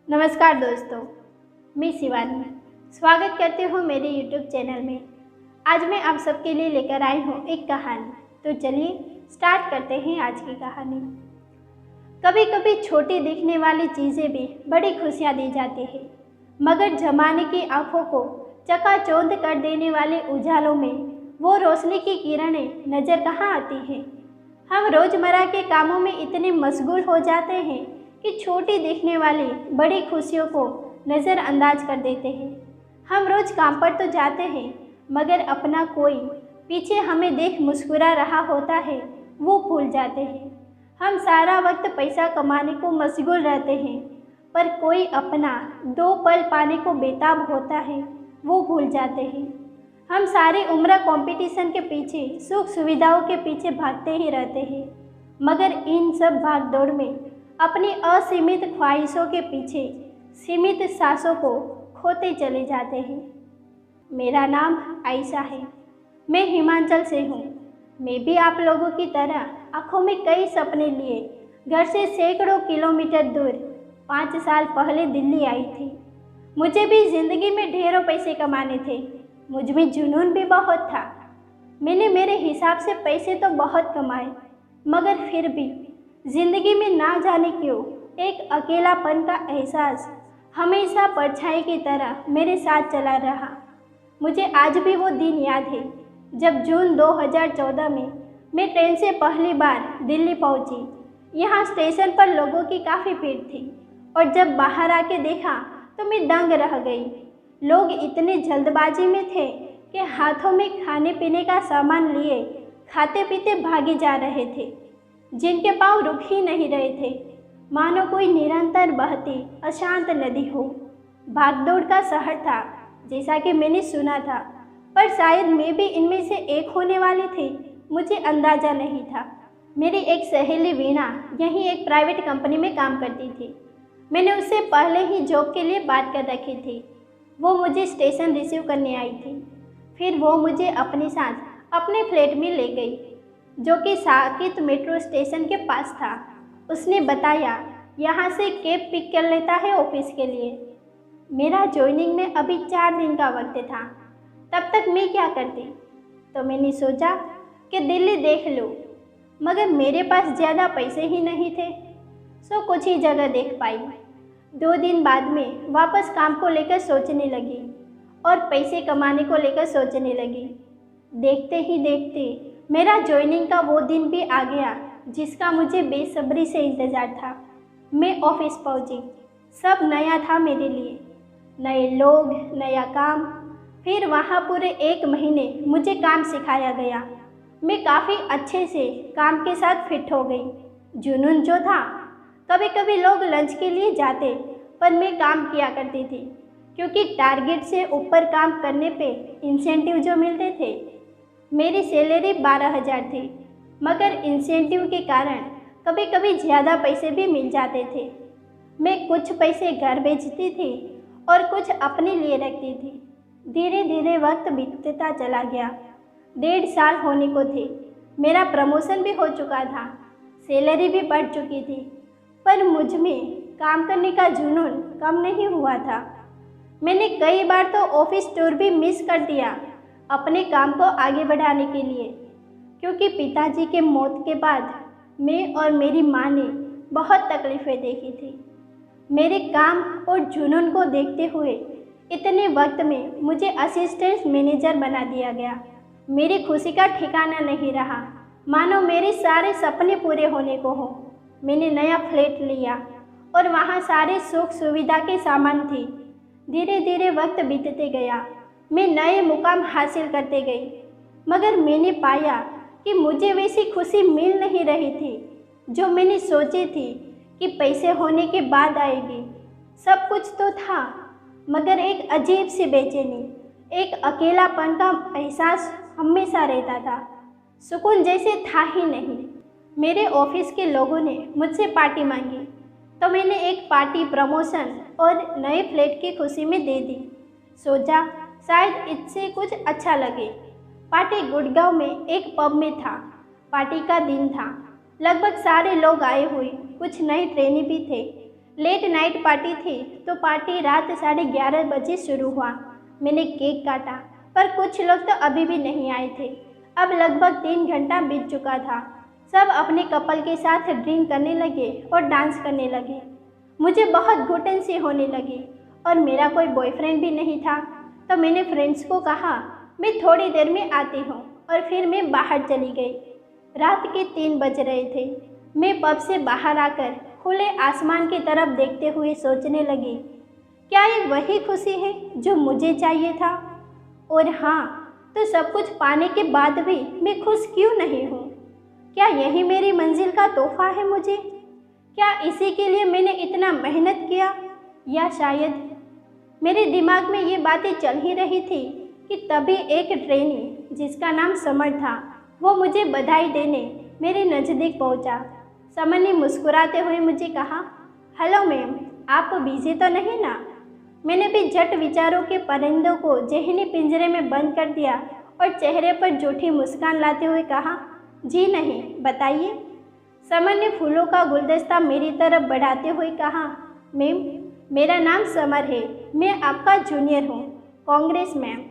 नमस्कार दोस्तों, मैं शिवानी स्वागत करती हूँ मेरे YouTube चैनल में। आज मैं आप सबके लिए लेकर आई हूँ एक कहानी। तो चलिए स्टार्ट करते हैं आज की कहानी। कभी कभी छोटी दिखने वाली चीज़ें भी बड़ी खुशियाँ दे जाती हैं, मगर जमाने की आंखों को चकाचौंध कर देने वाले उजालों में वो रोशनी की किरणें नज़र कहाँ आती हैं। हम रोज़मर्रा के कामों में इतने मशगूल हो जाते हैं कि छोटी दिखने वाली बड़ी खुशियों को नज़रअंदाज कर देते हैं। हम रोज़ काम पर तो जाते हैं, मगर अपना कोई पीछे हमें देख मुस्कुरा रहा होता है वो भूल जाते हैं। हम सारा वक्त पैसा कमाने को मशगूल रहते हैं, पर कोई अपना दो पल पाने को बेताब होता है वो भूल जाते हैं। हम सारी उम्र कंपटीशन के पीछे, सुख सुविधाओं के पीछे भागते ही रहते हैं, मगर इन सब भाग दौड़ में अपनी असीमित ख्वाहिशों के पीछे सीमित सांसों को खोते चले जाते हैं। मेरा नाम आयशा है, मैं हिमाचल से हूँ। मैं भी आप लोगों की तरह आँखों में कई सपने लिए घर से सैकड़ों किलोमीटर दूर 5 साल पहले दिल्ली आई थी। मुझे भी ज़िंदगी में ढेरों पैसे कमाने थे, मुझ में जुनून भी बहुत था। मैंने मेरे हिसाब से पैसे तो बहुत कमाए, मगर फिर भी ज़िंदगी में ना जाने क्यों एक अकेलापन का एहसास हमेशा परछाई की तरह मेरे साथ चला रहा। मुझे आज भी वो दिन याद है जब जून 2014 में मैं ट्रेन से पहली बार दिल्ली पहुंची। यहाँ स्टेशन पर लोगों की काफ़ी भीड़ थी और जब बाहर आके देखा तो मैं दंग रह गई। लोग इतने जल्दबाजी में थे कि हाथों में खाने पीने का सामान लिए खाते पीते भागे जा रहे थे, जिनके पाँव रुक ही नहीं रहे थे, मानो कोई निरंतर बहती अशांत नदी हो। भागदौड़ का शहर था जैसा कि मैंने सुना था, पर शायद मैं भी इनमें से एक होने वाली थी, मुझे अंदाज़ा नहीं था। मेरी एक सहेली वीणा यहीं एक प्राइवेट कंपनी में काम करती थी। मैंने उससे पहले ही जॉब के लिए बात कर रखी थी। वो मुझे स्टेशन रिसीव करने आई थी, फिर वो मुझे अपने साथ अपने फ्लैट में ले गई, जो कि साकेत मेट्रो स्टेशन के पास था। उसने बताया यहाँ से कैब पिक कर लेता है ऑफिस के लिए। मेरा ज्वाइनिंग में अभी 4 दिन का वक्त था। तब तक मैं क्या करती, तो मैंने सोचा कि दिल्ली देख लूँ, मगर मेरे पास ज़्यादा पैसे ही नहीं थे, सो कुछ ही जगह देख पाई। 2 दिन बाद में वापस काम को लेकर सोचने लगी और पैसे कमाने को लेकर सोचने लगी। देखते ही देखते मेरा ज्वाइनिंग का वो दिन भी आ गया जिसका मुझे बेसब्री से इंतज़ार था। मैं ऑफिस पहुंची, सब नया था मेरे लिए, नए लोग, नया काम। फिर वहाँ पूरे 1 महीने मुझे काम सिखाया गया। मैं काफ़ी अच्छे से काम के साथ फिट हो गई। जुनून जो था, कभी कभी लोग लंच के लिए जाते, पर मैं काम किया करती थी, क्योंकि टारगेट से ऊपर काम करने पे इंसेंटिव जो मिलते थे। मेरी सैलरी 12,000 थी, मगर इंसेंटिव के कारण कभी कभी ज़्यादा पैसे भी मिल जाते थे। मैं कुछ पैसे घर भेजती थी और कुछ अपने लिए रखती थी। धीरे धीरे वक्त बीतता चला गया। 1.5 साल होने को थे। मेरा प्रमोशन भी हो चुका था, सैलरी भी बढ़ चुकी थी, पर मुझ में काम करने का जुनून कम नहीं हुआ था। मैंने कई बार तो ऑफिस टूर भी मिस कर दिया अपने काम को आगे बढ़ाने के लिए, क्योंकि पिताजी के मौत के बाद मैं और मेरी माँ ने बहुत तकलीफ़ें देखी थी। मेरे काम और जुनून को देखते हुए इतने वक्त में मुझे असिस्टेंट मैनेजर बना दिया गया। मेरी खुशी का ठिकाना नहीं रहा, मानो मेरे सारे सपने पूरे होने को हो। मैंने नया फ्लैट लिया और वहाँ सारे सुख सुविधा के सामान थी। धीरे धीरे वक्त बीतते गया, मैं नए मुकाम हासिल करते गई, मगर मैंने पाया कि मुझे वैसी खुशी मिल नहीं रही थी जो मैंने सोची थी कि पैसे होने के बाद आएगी। सब कुछ तो था, मगर एक अजीब सी बेचैनी, एक अकेलापन का एहसास हमेशा रहता था। सुकून जैसे था ही नहीं। मेरे ऑफिस के लोगों ने मुझसे पार्टी मांगी, तो मैंने एक पार्टी प्रमोशन और नए फ्लैट की खुशी में दे दी। सोचा शायद इससे कुछ अच्छा लगे। पार्टी गुड़गांव में एक पब में था। पार्टी का दिन था, लगभग सारे लोग आए हुए, कुछ नए ट्रेनी भी थे। लेट नाइट पार्टी थी तो पार्टी रात 11:30 बजे शुरू हुआ। मैंने केक काटा पर कुछ लोग तो अभी भी नहीं आए थे। अब लगभग 3 घंटा बीत चुका था। सब अपने कपल के साथ ड्रिंक करने लगे और डांस करने लगे। मुझे बहुत घुटन सी होने लगी और मेरा कोई बॉयफ्रेंड भी नहीं था। तो मैंने फ्रेंड्स को कहा मैं थोड़ी देर में आती हूँ और फिर मैं बाहर चली गई। रात के 3 बज रहे थे। मैं पब से बाहर आकर खुले आसमान की तरफ देखते हुए सोचने लगी, क्या ये वही खुशी है जो मुझे चाहिए था? और हाँ, तो सब कुछ पाने के बाद भी मैं खुश क्यों नहीं हूँ? क्या यही मेरी मंजिल का तोहफा है मुझे? क्या इसी के लिए मैंने इतना मेहनत किया? या शायद मेरे दिमाग में ये बातें चल ही रही थी कि तभी एक ट्रेनी जिसका नाम समर था, वो मुझे बधाई देने मेरे नज़दीक पहुंचा। समर ने मुस्कुराते हुए मुझे कहा, हेलो मैम, आप बिजी तो नहीं ना? मैंने भी झट विचारों के परिंदों को जहनी पिंजरे में बंद कर दिया और चेहरे पर झूठी मुस्कान लाते हुए कहा, जी नहीं, बताइए। समर ने फूलों का गुलदस्ता मेरी तरफ बढ़ाते हुए कहा, मैम, मेरा नाम समर है, मैं आपका जूनियर हूँ। कांग्रेस मैम।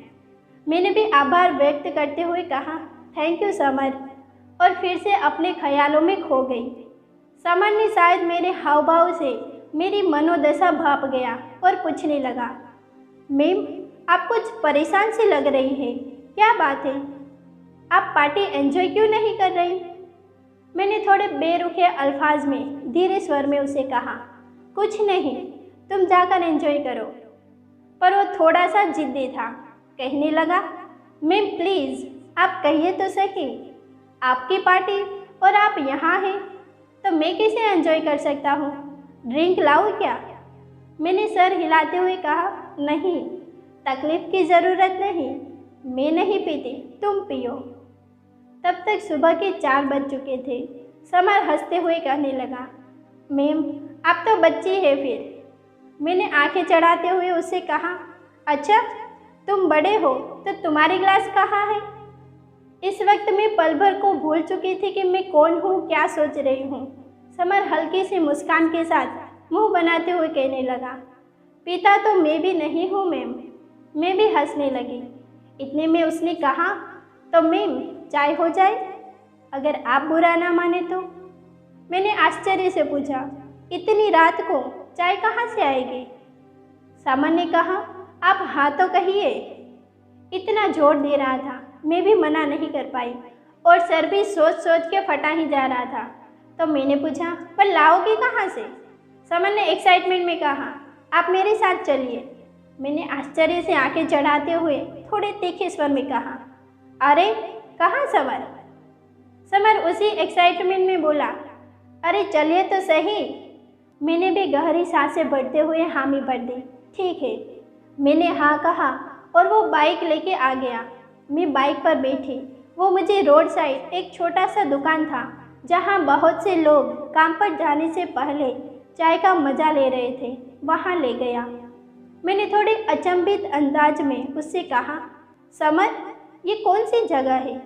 मैंने भी आभार व्यक्त करते हुए कहा, थैंक यू समर, और फिर से अपने ख्यालों में खो गई। समर ने शायद मेरे हाव भाव से मेरी मनोदशा भाप गया और पूछने लगा, मैम, आप कुछ परेशान सी लग रही है, क्या बात है? आप पार्टी एंजॉय क्यों नहीं कर रही? मैंने थोड़े बेरुखे अल्फाज में धीरे स्वर में उसे कहा, कुछ नहीं, तुम जाकर एंजॉय करो। पर वो थोड़ा सा जिद्दी था। कहने लगा, मैम प्लीज़, आप कहिए तो सही, आपकी पार्टी और आप यहाँ हैं तो मैं कैसे एंजॉय कर सकता हूँ? ड्रिंक लाऊं क्या? मैंने सर हिलाते हुए कहा, नहीं, तकलीफ़ की ज़रूरत नहीं, मैं नहीं पीती, तुम पियो। तब तक सुबह के 4 बज चुके थे। समर हंसते हुए कहने लगा, मैम, आप तो बच्ची है फिर। मैंने आंखें चढ़ाते हुए उससे कहा, अच्छा, तुम बड़े हो तो तुम्हारी क्लास कहाँ है? इस वक्त मैं पल भर को भूल चुकी थी कि मैं कौन हूँ, क्या सोच रही हूँ। समर हल्की सी मुस्कान के साथ मुंह बनाते हुए कहने लगा, पिता तो मैं भी नहीं हूँ मैम। मैं भी हंसने लगी। इतने में उसने कहा, तो मैम, चाय हो जाए, अगर आप बुरा ना माने तो। मैंने आश्चर्य से पूछा, इतनी रात को चाय कहाँ से आएगी? समर ने कहा, आप हाँ तो कहिए। इतना जोर दे रहा था, मैं भी मना नहीं कर पाई और सर भी सोच सोच के फटा ही जा रहा था। तो मैंने पूछा, पर लाओगी कहाँ से? समर ने एक्साइटमेंट में कहा, आप मेरे साथ चलिए। मैंने आश्चर्य से आंखें चढ़ाते हुए थोड़े तीखे स्वर में कहा, अरे कहाँ समर? समर उसी एक्साइटमेंट में बोला, अरे चलिए तो सही। मैंने भी गहरी सांसें भरते हुए हामी भर दी। ठीक है, मैंने हाँ कहा और वो बाइक लेके आ गया। मैं बाइक पर बैठी। वो मुझे रोड साइड एक छोटा सा दुकान था जहाँ बहुत से लोग काम पर जाने से पहले चाय का मज़ा ले रहे थे, वहाँ ले गया। मैंने थोड़े अचंभित अंदाज में उससे कहा, समर, ये कौन सी जगह है?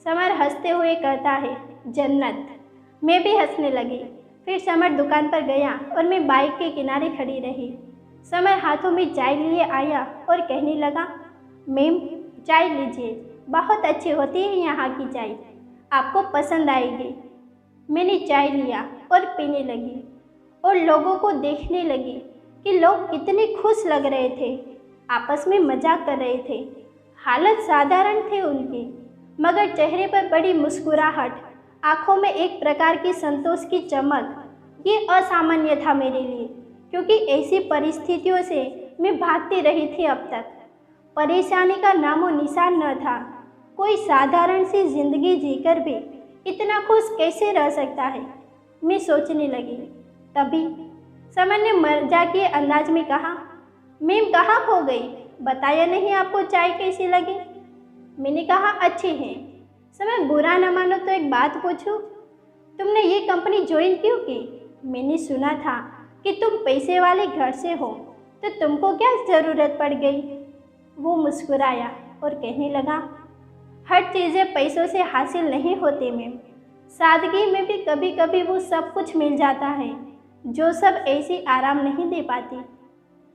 समर हंसते हुए कहता है, जन्नत। मैं भी हंसने लगी। फिर समर दुकान पर गया और मैं बाइक के किनारे खड़ी रही। समर हाथों में चाय लिए आया और कहने लगा, मैम, चाय लीजिए, बहुत अच्छी होती है यहाँ की चाय, आपको पसंद आएगी। मैंने चाय लिया और पीने लगी और लोगों को देखने लगी कि लोग कितने खुश लग रहे थे, आपस में मजाक कर रहे थे। हालत साधारण थे उनकी, मगर चेहरे पर बड़ी मुस्कुराहट, आंखों में एक प्रकार की संतोष की चमक। ये असामान्य था मेरे लिए, क्योंकि ऐसी परिस्थितियों से मैं भागती रही थी अब तक। परेशानी का नामो निशान न था। कोई साधारण सी जिंदगी जीकर भी इतना खुश कैसे रह सकता है, मैं सोचने लगी। तभी समर ने मजाकिये अंदाज में कहा, मैम कहाँ खो गई? बताया नहीं आपको चाय कैसी लगी? मैंने कहा, अच्छी है। समर, बुरा न मानो तो एक बात पूछूं, तुमने ये कंपनी ज्वाइन क्यों की? मैंने सुना था कि तुम पैसे वाले घर से हो, तो तुमको क्या ज़रूरत पड़ गई? वो मुस्कुराया और कहने लगा, हर चीज़ें पैसों से हासिल नहीं होती मैम, सादगी में भी कभी कभी वो सब कुछ मिल जाता है। जो सब ऐसी आराम नहीं दे पाती।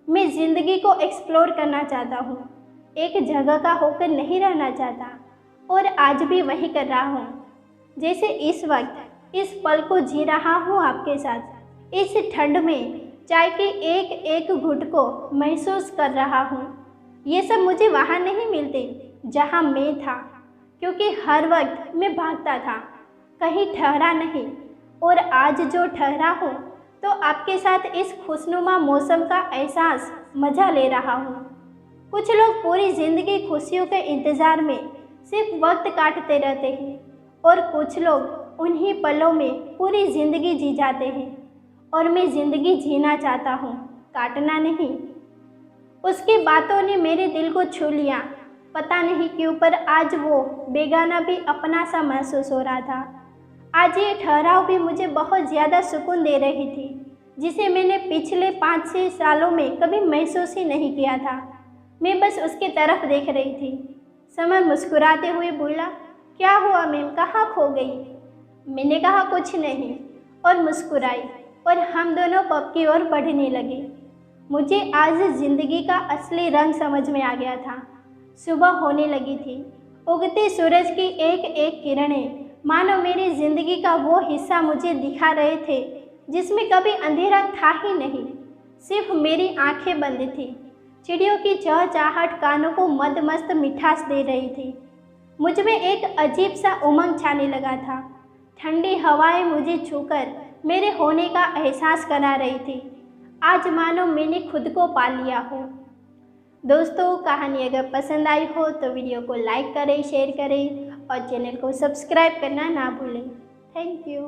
मैं ज़िंदगी को एक्सप्लोर करना चाहता हूँ, एक जगह का होकर नहीं रहना चाहता, और आज भी वही कर रहा हूँ। जैसे इस वक्त इस पल को जी रहा हूँ आपके साथ। इस ठंड में चाय के एक एक घुट को महसूस कर रहा हूँ। ये सब मुझे वहाँ नहीं मिलते जहाँ मैं था, क्योंकि हर वक्त मैं भागता था, कहीं ठहरा नहीं। और आज जो ठहरा हूँ तो आपके साथ इस खुशनुमा मौसम का एहसास मज़ा ले रहा हूँ। कुछ लोग पूरी ज़िंदगी खुशियों के इंतज़ार में सिर्फ वक्त काटते रहते हैं, और कुछ लोग उन्हीं पलों में पूरी ज़िंदगी जी जाते हैं। और मैं ज़िंदगी जीना चाहता हूँ, काटना नहीं। उसकी बातों ने मेरे दिल को छू लिया। पता नहीं क्यों, पर आज वो बेगाना भी अपना सा महसूस हो रहा था। आज ये ठहराव भी मुझे बहुत ज़्यादा सुकून दे रही थी, जिसे मैंने पिछले 5-6 सालों में कभी महसूस ही नहीं किया था। मैं बस उसकी तरफ देख रही थी। समर मुस्कुराते हुए बोला, क्या हुआ मैम, कहाँ खो गई? मैंने कहा कुछ नहीं, और मुस्कुराई, और हम दोनों पब की ओर बढ़ने लगे। मुझे आज ज़िंदगी का असली रंग समझ में आ गया था। सुबह होने लगी थी। उगते सूरज की एक एक किरणें मानो मेरी ज़िंदगी का वो हिस्सा मुझे दिखा रहे थे जिसमें कभी अंधेरा था ही नहीं, सिर्फ मेरी आंखें बंद थी। चिड़ियों की चहचहाहट कानों को मदमस्त मिठास दे रही थी। मुझ में एक अजीब सा उमंग छाने लगा था। ठंडी हवाएं मुझे छूकर मेरे होने का एहसास करा रही थी। आज मानो मैंने खुद को पा लिया हो। दोस्तों, कहानी अगर पसंद आई हो तो वीडियो को लाइक करें, शेयर करें और चैनल को सब्सक्राइब करना ना भूलें। Thank you.